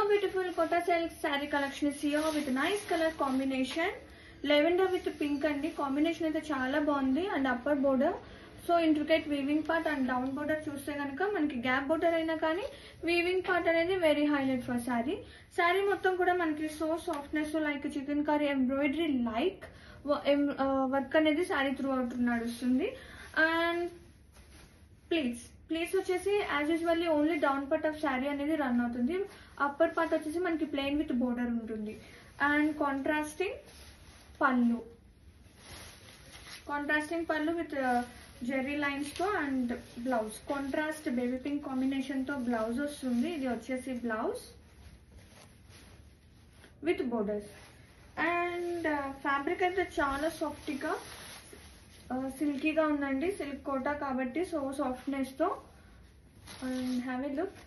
beautiful Kota silk saree collection is here with nice color combination. Lavender with pink and combination అయితే చాలా బాగుంది. And upper border so intricate weaving part and down border చూస్తే కనుక మనకి gap border అయినా కానీ weaving part అనేది very highlight for sari. Sari మొత్తం కూడా మనకి so softness like chicken curry embroidery like work అనేది శారీ త్రూ అవుట్ నడుస్తుంది. అండ్ ప్లీట్స్ వచ్చేసి as usually only down part of sari అనేది రన్ అవుతుంది. అప్పర్ పార్ట్ వచ్చేసి మనకి ప్లెయిన్ విత్ బోర్డర్ ఉంటుంది. అండ్ కాంట్రాస్టింగ్ పళ్ళు విత్ జెర్రీ లైన్స్ తో and blouse contrast baby pink combination తో బ్లౌజ్ వస్తుంది. ఇది వచ్చేసి blouse with borders. And fabric అయితే చాలా సాఫ్ట్గా సిల్కీగా ఉందండి. సిల్క్ కోటా కాబట్టి సో సాఫ్ట్నెస్ తో. And have a look.